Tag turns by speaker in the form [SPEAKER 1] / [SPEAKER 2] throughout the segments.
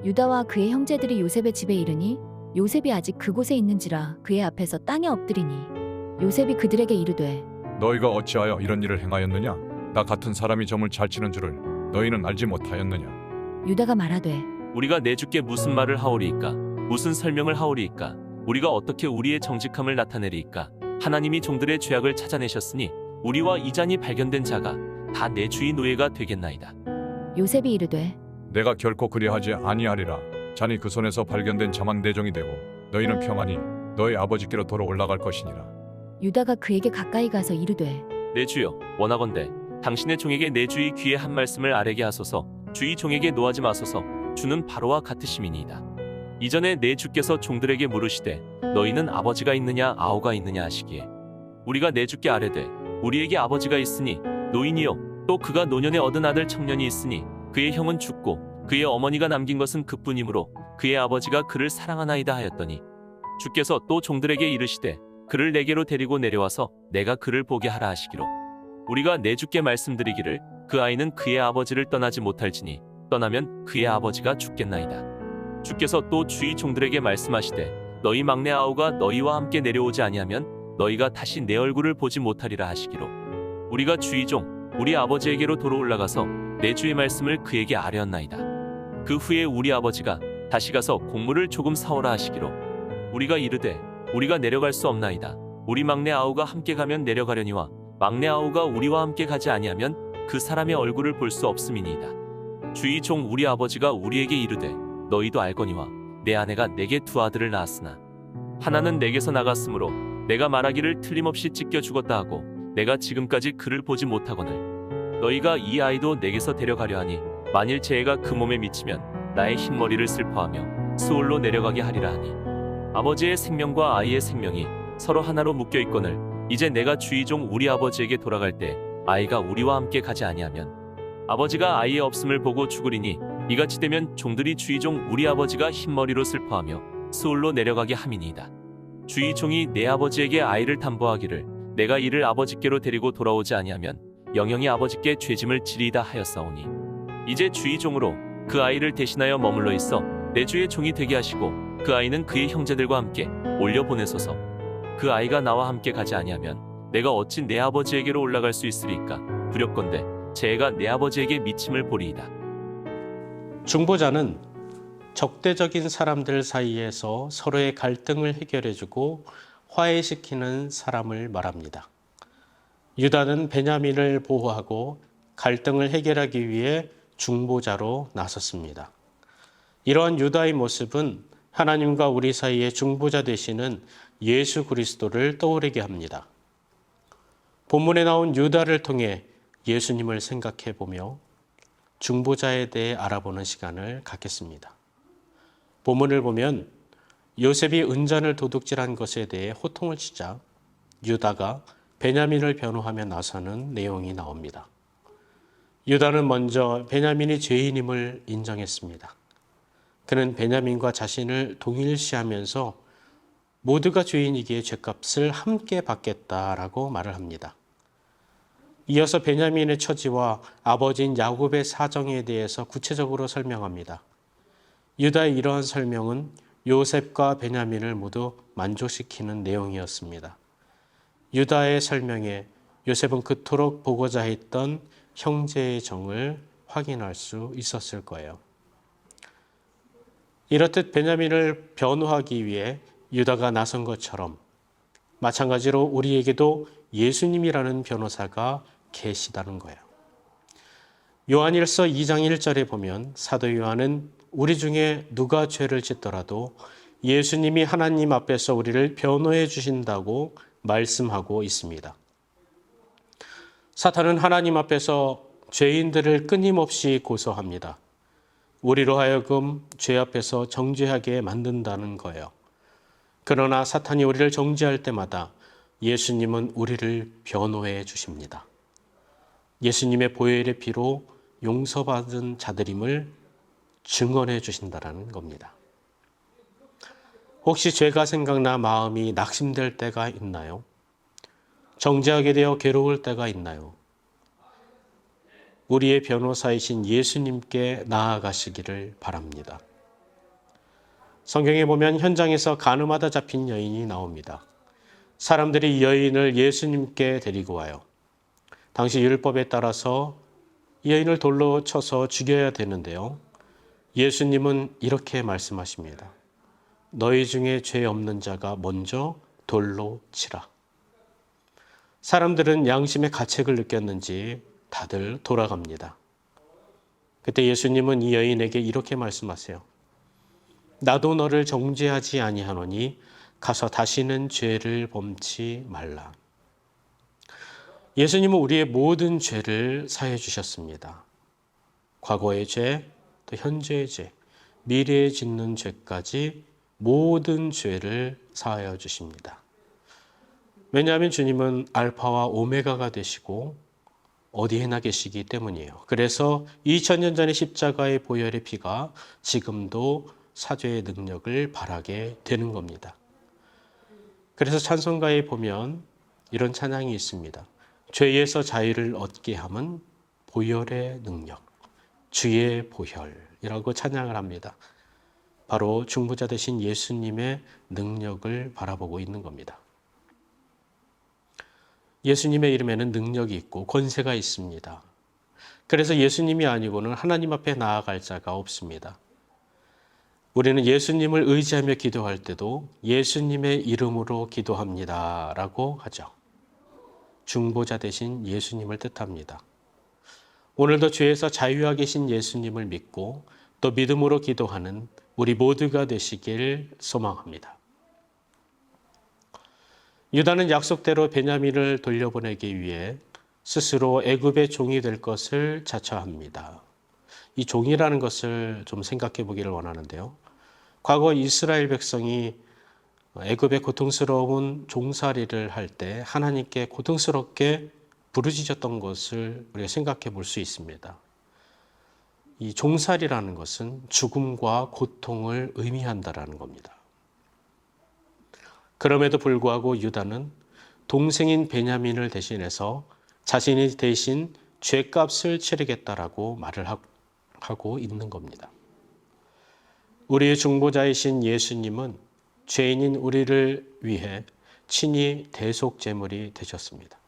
[SPEAKER 1] 유다와 그의 형제들이 요셉의 집에 이르니 요셉이 아직 그곳에 있는지라 그의 앞에서 땅에 엎드리니 요셉이 그들에게 이르되
[SPEAKER 2] 너희가 어찌하여 이런 일을 행하였느냐? 나 같은 사람이 점을 잘 치는 줄을 너희는 알지 못하였느냐?
[SPEAKER 1] 유다가 말하되
[SPEAKER 3] 우리가 내 주께 무슨 말을 하오리이까? 무슨 설명을 하오리이까? 우리가 어떻게 우리의 정직함을 나타내리이까? 하나님이 종들의 죄악을 찾아내셨으니 우리와 이 잔이 발견된 자가 다 내 주의 노예가 되겠나이다.
[SPEAKER 1] 요셉이 이르되
[SPEAKER 2] 내가 결코 그리하지 아니하리라. 잔이 그 손에서 발견된 자만 내 종이 되고 너희는 평안히 너희 아버지께로 돌아 올라갈 것이니라.
[SPEAKER 1] 유다가 그에게 가까이 가서 이르되
[SPEAKER 3] 내 주여, 원하건대 당신의 종에게 내 주의 귀에 한 말씀을 아뢰게 하소서. 주의 종에게 노하지 마소서. 주는 바로와 같으심이니이다. 이전에 내 주께서 종들에게 물으시되 너희는 아버지가 있느냐 아우가 있느냐 하시기에 우리가 내 주께 아뢰되 우리에게 아버지가 있으니 노인이요 또 그가 노년에 얻은 아들 청년이 있으니 그의 형은 죽고 그의 어머니가 남긴 것은 그뿐이므로 그의 아버지가 그를 사랑하나이다 하였더니 주께서 또 종들에게 이르시되 그를 내게로 데리고 내려와서 내가 그를 보게 하라 하시기로 우리가 내 주께 말씀드리기를 그 아이는 그의 아버지를 떠나지 못할지니 떠나면 그의 아버지가 죽겠나이다. 주께서 또 주의 종들에게 말씀하시되 너희 막내 아우가 너희와 함께 내려오지 아니하면 너희가 다시 내 얼굴을 보지 못하리라 하시기로 우리가 주의 종 우리 아버지에게로 도로 올라가서 내 주의 말씀을 그에게 아뢰었나이다. 그 후에 우리 아버지가 다시 가서 곡물을 조금 사오라 하시기로 우리가 이르되 우리가 내려갈 수 없나이다. 우리 막내 아우가 함께 가면 내려가려니와 막내 아우가 우리와 함께 가지 아니하면 그 사람의 얼굴을 볼 수 없음이니이다. 주의 종 우리 아버지가 우리에게 이르되 너희도 알거니와 내 아내가 내게 두 아들을 낳았으나 하나는 내게서 나갔으므로 내가 말하기를 틀림없이 찢겨 죽었다 하고 내가 지금까지 그를 보지 못하거늘 너희가 이 아이도 내게서 데려가려 하니 만일 재해가 그 몸에 미치면 나의 흰머리를 슬퍼하며 수올로 내려가게 하리라 하니 아버지의 생명과 아이의 생명이 서로 하나로 묶여 있거늘 이제 내가 주의 종 우리 아버지에게 돌아갈 때 아이가 우리와 함께 가지 아니하면 아버지가 아이의 없음을 보고 죽으리니 이같이 되면 종들이 주의 종 우리 아버지가 흰머리로 슬퍼하며 수올로 내려가게 함이니이다. 주의 종이 내 아버지에게 아이를 담보하기를 내가 이를 아버지께로 데리고 돌아오지 아니하면 영영이 아버지께 죄짐을 지리이다 하였사오니 이제 주의 종으로 그 아이를 대신하여 머물러 있어 내 주의 종이 되게 하시고 그 아이는 그의 형제들과 함께 올려 보내소서. 그 아이가 나와 함께 가지 아니하면 내가 어찌 내 아버지에게로 올라갈 수 있으리까? 두렵건대 재해가 내 아버지에게 미침을 보리이다.
[SPEAKER 4] 중보자는 적대적인 사람들 사이에서 서로의 갈등을 해결해주고 화해시키는 사람을 말합니다. 유다는 베냐민을 보호하고 갈등을 해결하기 위해 중보자로 나섰습니다. 이러한 유다의 모습은 하나님과 우리 사이의 중보자 되시는 예수 그리스도를 떠오르게 합니다. 본문에 나온 유다를 통해 예수님을 생각해 보며 중보자에 대해 알아보는 시간을 갖겠습니다. 본문을 보면 요셉이 은잔을 도둑질한 것에 대해 호통을 치자 유다가 베냐민을 변호하며 나서는 내용이 나옵니다. 유다는 먼저 베냐민이 죄인임을 인정했습니다. 그는 베냐민과 자신을 동일시하면서 모두가 죄인이기에 죄값을 함께 받겠다라고 말을 합니다. 이어서 베냐민의 처지와 아버지인 야곱의 사정에 대해서 구체적으로 설명합니다. 유다의 이러한 설명은 요셉과 베냐민을 모두 만족시키는 내용이었습니다. 유다의 설명에 요셉은 그토록 보고자 했던 형제의 정을 확인할 수 있었을 거예요. 이렇듯 베냐민을 변호하기 위해 유다가 나선 것처럼 마찬가지로 우리에게도 예수님이라는 변호사가 계시다는 거예요. 요한일서 2장 1절에 보면 사도 요한은 우리 중에 누가 죄를 짓더라도 예수님이 하나님 앞에서 우리를 변호해 주신다고 말씀하고 있습니다. 사탄은 하나님 앞에서 죄인들을 끊임없이 고소합니다. 우리로 하여금 죄 앞에서 정죄하게 만든다는 거예요. 그러나 사탄이 우리를 정죄할 때마다 예수님은 우리를 변호해 주십니다. 예수님의 보혈의 피로 용서받은 자들임을 증언해 주신다는 겁니다. 혹시 죄가 생각나 마음이 낙심될 때가 있나요? 정죄하게 되어 괴로울 때가 있나요? 우리의 변호사이신 예수님께 나아가시기를 바랍니다. 성경에 보면 현장에서 간음하다 잡힌 여인이 나옵니다. 사람들이 이 여인을 예수님께 데리고 와요. 당시 율법에 따라서 이 여인을 돌로 쳐서 죽여야 되는데요. 예수님은 이렇게 말씀하십니다. 너희 중에 죄 없는 자가 먼저 돌로 치라. 사람들은 양심의 가책을 느꼈는지 다들 돌아갑니다. 그때 예수님은 이 여인에게 이렇게 말씀하세요. 나도 너를 정죄하지 아니하노니 가서 다시는 죄를 범치 말라. 예수님은 우리의 모든 죄를 사해 주셨습니다. 과거의 죄, 또 현재의 죄, 미래에 짓는 죄까지 모든 죄를 사하여 주십니다. 왜냐하면 주님은 알파와 오메가가 되시고 어디에나 계시기 때문이에요. 그래서 2000년 전의 십자가의 보혈의 피가 지금도 사죄의 능력을 발하게 되는 겁니다. 그래서 찬송가에 보면 이런 찬양이 있습니다. 죄에서 자유를 얻게 함은 보혈의 능력, 주의 보혈이라고 찬양을 합니다. 바로 중보자 되신 예수님의 능력을 바라보고 있는 겁니다. 예수님의 이름에는 능력이 있고 권세가 있습니다. 그래서 예수님이 아니고는 하나님 앞에 나아갈 자가 없습니다. 우리는 예수님을 의지하며 기도할 때도 예수님의 이름으로 기도합니다 라고 하죠. 중보자 되신 예수님을 뜻합니다. 오늘도 죄에서 자유하게 계신 예수님을 믿고 또 믿음으로 기도하는 우리 모두가 되시길 소망합니다. 유다는 약속대로 베냐민을 돌려보내기 위해 스스로 애굽의 종이 될 것을 자처합니다. 이 종이라는 것을 좀 생각해 보기를 원하는데요. 과거 이스라엘 백성이 애굽의 고통스러운 종살이를 할 때 하나님께 고통스럽게 부르짖었던 것을 우리가 생각해 볼 수 있습니다. 이 종살이라는 것은 죽음과 고통을 의미한다라는 겁니다. 그럼에도 불구하고 유다는 동생인 베냐민을 대신해서 자신이 대신 죄값을 치르겠다라고 말을 하고 있는 겁니다. 우리의 중보자이신 예수님은 죄인인 우리를 위해 친히 대속제물이 되셨습니다.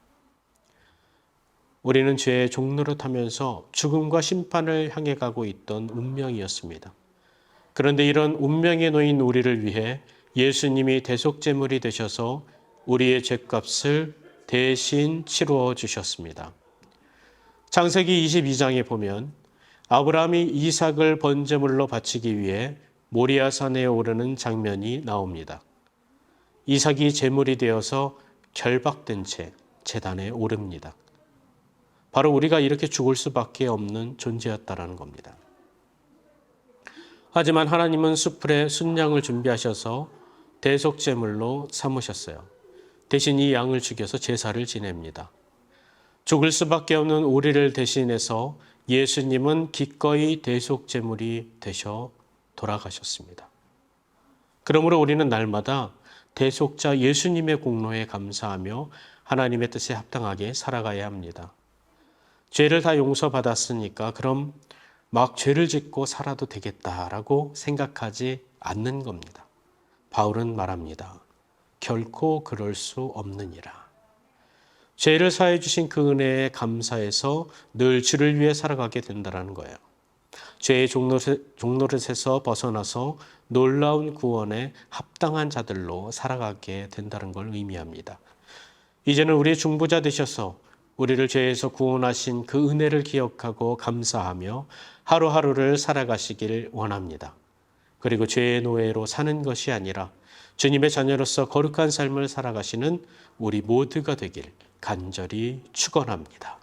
[SPEAKER 4] 우리는 죄의 종노릇하면서 죽음과 심판을 향해 가고 있던 운명이었습니다. 그런데 이런 운명에 놓인 우리를 위해 예수님이 대속제물이 되셔서 우리의 죄값을 대신 치루어 주셨습니다. 창세기 22장에 보면 아브라함이 이삭을 번제물로 바치기 위해 모리아산에 오르는 장면이 나옵니다. 이삭이 제물이 되어서 결박된 채 제단에 오릅니다. 바로 우리가 이렇게 죽을 수밖에 없는 존재였다라는 겁니다. 하지만 하나님은 수풀에 순양을 준비하셔서 대속제물로 삼으셨어요. 대신 이 양을 죽여서 제사를 지냅니다. 죽을 수밖에 없는 우리를 대신해서 예수님은 기꺼이 대속제물이 되셔 돌아가셨습니다. 그러므로 우리는 날마다 대속자 예수님의 공로에 감사하며 하나님의 뜻에 합당하게 살아가야 합니다. 죄를 다 용서받았으니까 그럼 막 죄를 짓고 살아도 되겠다라고 생각하지 않는 겁니다. 바울은 말합니다. 결코 그럴 수 없느니라. 죄를 사해 주신 그 은혜에 감사해서 늘 주를 위해 살아가게 된다는 거예요. 죄의 종노릇에서 벗어나서 놀라운 구원에 합당한 자들로 살아가게 된다는 걸 의미합니다. 이제는 우리의 중보자 되셔서 우리를 죄에서 구원하신 그 은혜를 기억하고 감사하며 하루하루를 살아가시길 원합니다. 그리고 죄의 노예로 사는 것이 아니라 주님의 자녀로서 거룩한 삶을 살아가시는 우리 모두가 되길 간절히 축원합니다.